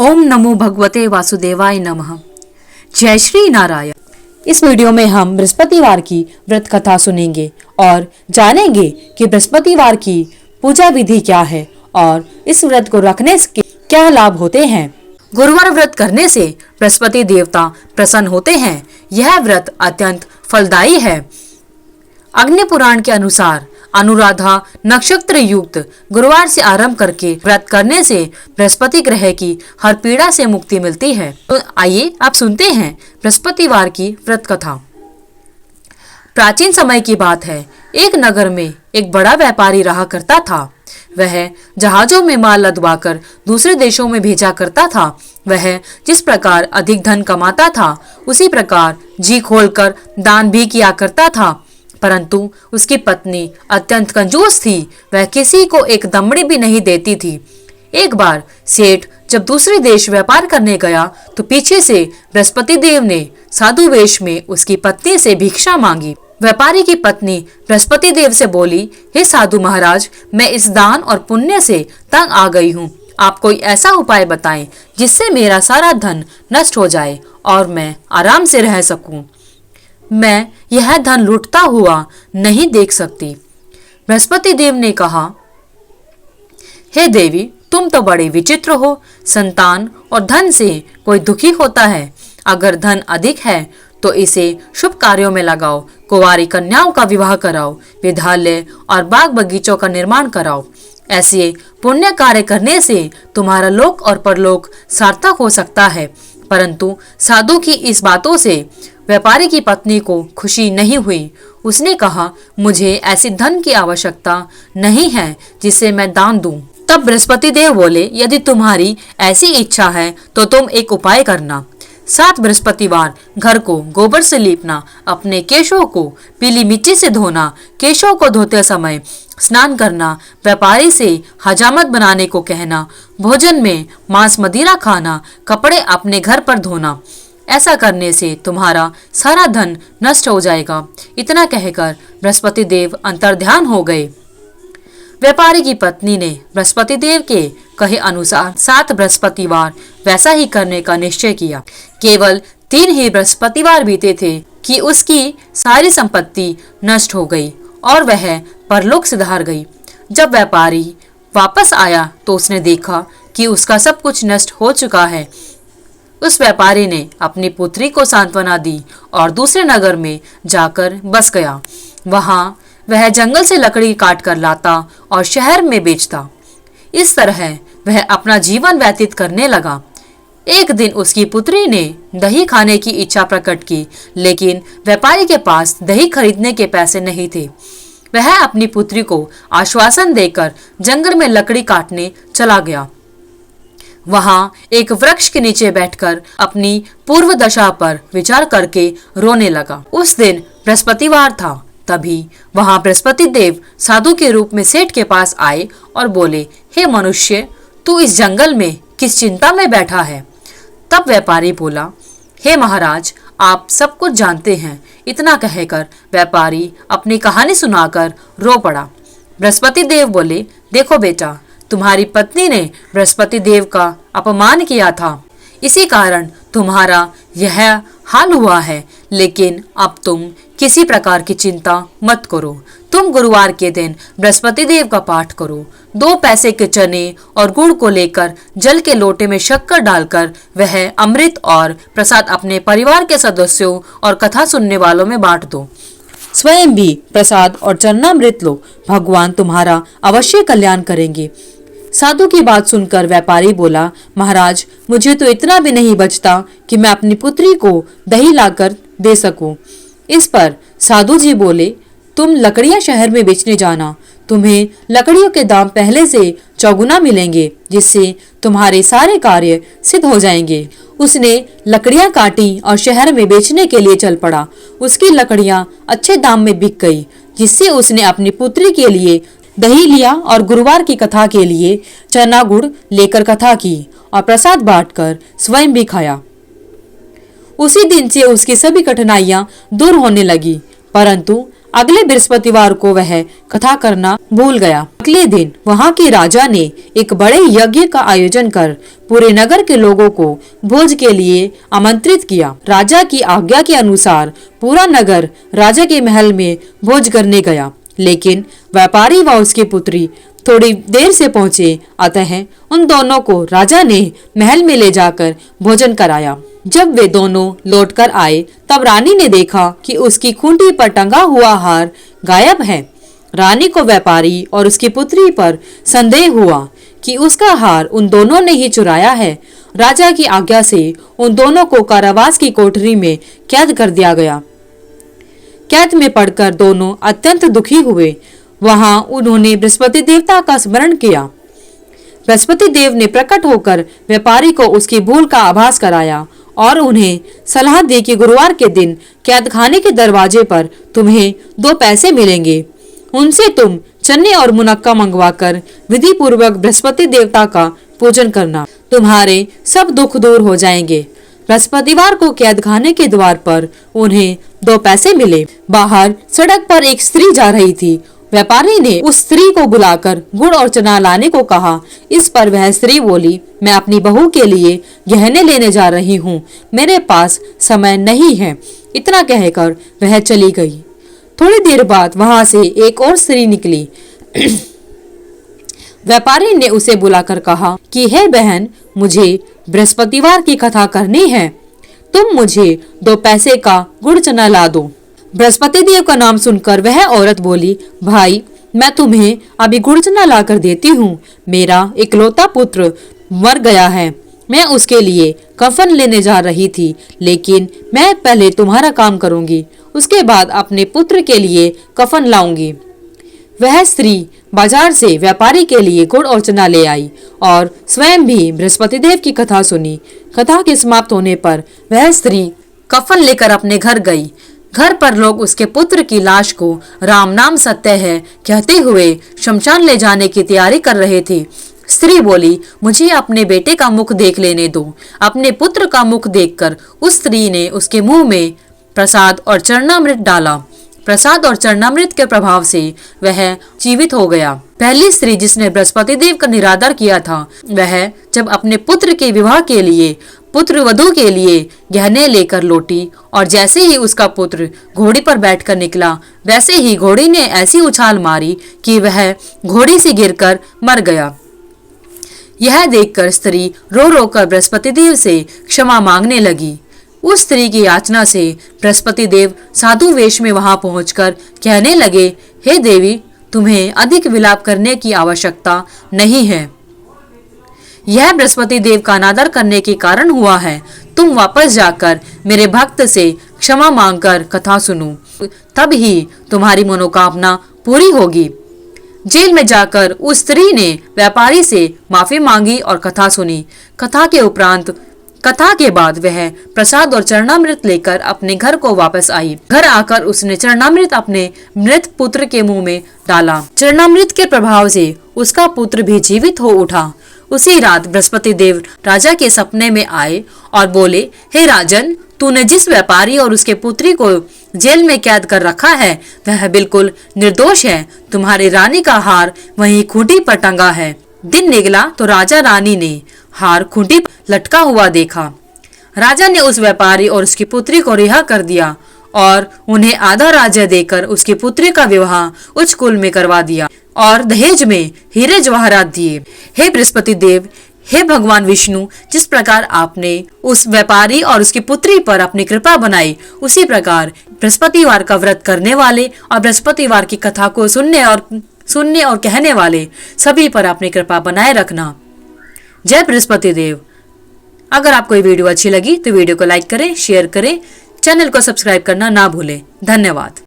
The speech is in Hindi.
ओम नमो भगवते वासुदेवाय नमः। जय श्री नारायण। इस वीडियो में हम बृहस्पतिवार की व्रत कथा सुनेंगे और जानेंगे कि बृहस्पतिवार की पूजा विधि क्या है और इस व्रत को रखने के क्या लाभ होते हैं। गुरुवार व्रत करने से बृहस्पति देवता प्रसन्न होते हैं। यह व्रत अत्यंत फलदायी है। अग्नि पुराण के अनुसार अनुराधा नक्षत्र युक्त गुरुवार से आरंभ करके व्रत करने से बृहस्पति ग्रह की हर पीड़ा से मुक्ति मिलती है। तो आइए आप सुनते हैं बृहस्पतिवार की व्रत कथा। प्राचीन समय की बात है। एक नगर में एक बड़ा व्यापारी रहा करता था। वह जहाजों में माल लदवाकर दूसरे देशों में भेजा करता था। वह जिस प्रकार अधिक धन कमाता था उसी प्रकार जी खोलकर दान भी किया करता था, परंतु उसकी पत्नी अत्यंत कंजूस थी। वह किसी को एक दमड़ी भी नहीं देती थी। एक बार सेठ जब दूसरे देश व्यापार करने गया तो पीछे से बृहस्पति देव ने साधु वेश में उसकी पत्नी से भिक्षा मांगी। व्यापारी की पत्नी बृहस्पति देव से बोली, हे साधु महाराज, मैं इस दान और पुण्य से तंग आ गई हूँ। आप कोई ऐसा उपाय बताएं जिससे मेरा सारा धन नष्ट हो जाए और मैं आराम से रह सकूं। मैं यह धन लूटता हुआ नहीं देख सकती। बृहस्पति देव ने कहा, हे देवी, तुम तो बड़े विचित्र हो। संतान और धन से कोई दुखी होता है। अगर धन अधिक है तो इसे शुभ कार्यों में लगाओ। कुंवारी कन्याओं का विवाह कराओ, विद्यालय और बाग बगीचों का निर्माण कराओ। ऐसे पुण्य कार्य करने से तुम्हारा लोक और परलोक सार्थक हो सकता है। परंतु साधु की इस बातों से व्यापारी की पत्नी को खुशी नहीं हुई। उसने कहा, मुझे ऐसी धन की आवश्यकता नहीं है जिसे मैं दान दूं। तब बृहस्पति देव बोले, यदि तुम्हारी ऐसी इच्छा है तो तुम एक उपाय करना। 7 बृहस्पतिवार घर को गोबर से लीपना, अपने केशों को पीली मिट्टी से धोना, केशों को धोते समय स्नान करना, व्यापारी से हजामत बनाने को कहना, भोजन में मांस मदिरा खाना, कपड़े अपने घर पर धोना। ऐसा करने से तुम्हारा सारा धन नष्ट हो जाएगा। इतना कहकर बृहस्पति देव अंतर्ध्यान हो गए। व्यापारी की पत्नी ने बृहस्पति देव के कहे अनुसार 7 बृहस्पतिवार वैसा ही करने का निश्चय किया। केवल 3 ही बृहस्पतिवार बीते थे कि उसकी सारी संपत्ति नष्ट हो गई और वह परलोक सिधार गई। जब व्यापारी वापस आया तो उसने देखा कि उसका सब कुछ नष्ट हो चुका है। उस व्यापारी ने अपनी पुत्री को सांत्वना दी और दूसरे नगर में जाकर बस गया। वहां वह जंगल से लकड़ी काट कर लाता और शहर में बेचता। इस तरह वह अपना जीवन व्यतीत करने लगा। एक दिन उसकी पुत्री ने दही खाने की इच्छा प्रकट की, लेकिन व्यापारी के पास दही खरीदने के पैसे नहीं थे। वह अपनी पुत्री को आश्वासन देकर जंगल में लकड़ी काटने चला गया। वहां एक वृक्ष के नीचे बैठकर अपनी पूर्व दशा पर विचार करके रोने लगा। उस दिन बृहस्पतिवार था। तभी वहां बृहस्पति देव साधु के रूप में सेठ के पास आए और बोले, हे मनुष्य, तू इस जंगल में किस चिंता में बैठा है। तब व्यापारी बोला, हे महाराज, आप सब कुछ जानते हैं। इतना कहकर व्यापारी अपनी कहानी सुनाकर रो पड़ा। बृहस्पति देव बोले, देखो बेटा, तुम्हारी पत्नी ने बृहस्पति देव का अपमान किया था, इसी कारण तुम्हारा यह हाल हुआ है। लेकिन अब तुम किसी प्रकार की चिंता मत करो। तुम गुरुवार के दिन बृहस्पति देव का पाठ करो। 2 पैसे के चने और गुड़ को लेकर जल के लोटे में शक्कर डालकर वह अमृत और प्रसाद अपने परिवार के सदस्यों और कथा सुनने वालों में बांट दो। स्वयं भी प्रसाद और चरणामृत लो। भगवान तुम्हारा अवश्य कल्याण करेंगे। साधु की बात सुनकर व्यापारी बोला, महाराज, मुझे तो इतना भी नहीं बचता कि मैं अपनी पुत्री को दही लाकर दे सकूं। इस पर साधु जी बोले, तुम लकड़ियां शहर में बेचने जाना। तुम्हें लकड़ियों के दाम पहले से चौगुना मिलेंगे, जिससे तुम्हारे सारे कार्य सिद्ध हो जाएंगे। उसने लकड़ियां काटी और शहर में बेचने के लिए चल पड़ा। उसकी लकड़ियां अच्छे दाम में बिक गई, जिससे उसने अपनी पुत्री के लिए दही लिया और गुरुवार की कथा के लिए चना गुड़ लेकर कथा की और प्रसाद बांटकर स्वयं भी खाया। उसी दिन से उसकी सभी कठिनाइयां दूर होने लगी। परंतु अगले बृहस्पतिवार को वह कथा करना भूल गया। अगले दिन वहाँ के राजा ने एक बड़े यज्ञ का आयोजन कर पूरे नगर के लोगों को भोज के लिए आमंत्रित किया। राजा की आज्ञा के अनुसार पूरा नगर राजा के महल में भोज करने गया, लेकिन व्यापारी व उसकी पुत्री थोड़ी देर से पहुंचे, अतः उन दोनों को राजा ने महल में ले जाकर भोजन कराया। जब वे दोनों लौटकर आए तब रानी ने देखा कि उसकी खूंटी पर टंगा हुआ हार गायब है। रानी को व्यापारी और उसकी पुत्री पर संदेह हुआ कि उसका हार उन दोनों ने ही चुराया है। राजा की आज्ञा से उन दोनों को कारावास की कोठरी में कैद कर दिया गया। कैद में पड़कर दोनों अत्यंत दुखी हुए। वहां उन्होंने बृहस्पति देवता का स्मरण किया। बृहस्पति देव ने प्रकट होकर व्यापारी को उसकी भूल का आभास कराया और उन्हें सलाह दी कि गुरुवार के दिन कैद खाने के दरवाजे पर तुम्हें 2 पैसे मिलेंगे। उनसे तुम चने और मुनक्का मंगवाकर विधि पूर्वक बृहस्पति देवता का पूजन करना, तुम्हारे सब दुख दूर हो जाएंगे। बृहस्पतिवार को कैद खाने के द्वार पर उन्हें 2 पैसे मिले। बाहर सड़क पर एक स्त्री जा रही थी। व्यापारी ने उस स्त्री को बुलाकर गुड़ और चना लाने को कहा। इस पर वह स्त्री बोली, मैं अपनी बहू के लिए गहने लेने जा रही हूँ, मेरे पास समय नहीं है। इतना कहकर वह चली गई। थोड़ी देर बाद वहां से एक और स्त्री निकली। व्यापारी ने उसे बुलाकर कहा कि हे बहन, मुझे बृहस्पतिवार की कथा करनी है, तुम मुझे 2 पैसे का गुड़ चना ला दो। बृहस्पति देव का नाम सुनकर वह औरत बोली, भाई मैं तुम्हें अभी गुड़ चना ला कर देती हूँ। मेरा इकलौता पुत्र मर गया है, मैं उसके लिए कफन लेने जा रही थी, लेकिन मैं पहले तुम्हारा काम करूंगी, उसके बाद अपने पुत्र के लिए कफन लाऊंगी। वह स्त्री बाजार से व्यापारी के लिए गुड़ और चना ले आई और स्वयं भी बृहस्पति देव की कथा सुनी। कथा के समाप्त होने पर वह स्त्री कफन लेकर अपने घर गई। घर पर लोग उसके पुत्र की लाश को राम नाम सत्य है कहते हुए शमशान ले जाने की तैयारी कर रहे थे। स्त्री बोली, मुझे अपने बेटे का मुख देख लेने दो। अपने पुत्र का मुख देखकर उस स्त्री ने उसके मुंह में प्रसाद और चरणामृत डाला। प्रसाद और चरणामृत के प्रभाव से वह जीवित हो गया। पहली स्त्री जिसने बृहस्पति देव का निरादर किया था, वह जब अपने पुत्र के विवाह के लिए पुत्र वधू के लिए गहने लेकर लौटी और जैसे ही उसका पुत्र घोड़ी पर बैठकर निकला, वैसे ही घोड़ी ने ऐसी उछाल मारी कि वह घोड़ी से गिरकर मर गया। यह देखकर स्त्री रो रो कर बृहस्पति देव से क्षमा मांगने लगी। उस स्त्री की याचना से बृहस्पति देव साधु वेश में वहां पहुंचकर कहने लगे, हे देवी, तुम्हें अधिक विलाप करने की आवश्यकता नहीं है। यह बृहस्पति देव का अनादर करने के कारण हुआ है। तुम वापस जाकर मेरे भक्त से क्षमा मांगकर कथा सुनो, तब ही तुम्हारी मनोकामना पूरी होगी। जेल में जाकर उस स्त्री ने व्यापारी से माफी मांगी और कथा सुनी। कथा के बाद वह प्रसाद और चरणामृत लेकर अपने घर को वापस आई। घर आकर उसने चरणामृत अपने मृत पुत्र के मुंह में डाला। चरणामृत के प्रभाव से उसका पुत्र भी जीवित हो उठा। उसी रात बृहस्पति देव राजा के सपने में आए और बोले, हे राजन, तूने जिस व्यापारी और उसके पुत्री को जेल में कैद कर रखा है वह बिल्कुल निर्दोष है। तुम्हारी रानी का हार वहीं खूंटी पर टंगा है। दिन निकला तो राजा रानी ने हार खूंटी पर लटका हुआ देखा। राजा ने उस व्यापारी और उसकी पुत्री को रिहा कर दिया और उन्हें आधा राज्य देकर उसकी पुत्री का विवाह उच्च कुल में करवा दिया और दहेज में हीरे जवाहरात दिए। हे बृहस्पति देव, हे भगवान विष्णु, जिस प्रकार आपने उस व्यापारी और उसकी पुत्री पर अपनी कृपा बनाई, उसी प्रकार बृहस्पतिवार का व्रत करने वाले और बृहस्पतिवार की कथा को सुनने और कहने वाले सभी पर अपनी कृपा बनाए रखना। जय बृहस्पति देव। अगर आपको ये वीडियो अच्छी लगी तो वीडियो को लाइक करें, शेयर करें, चैनल को सब्सक्राइब करना ना भूलें। धन्यवाद।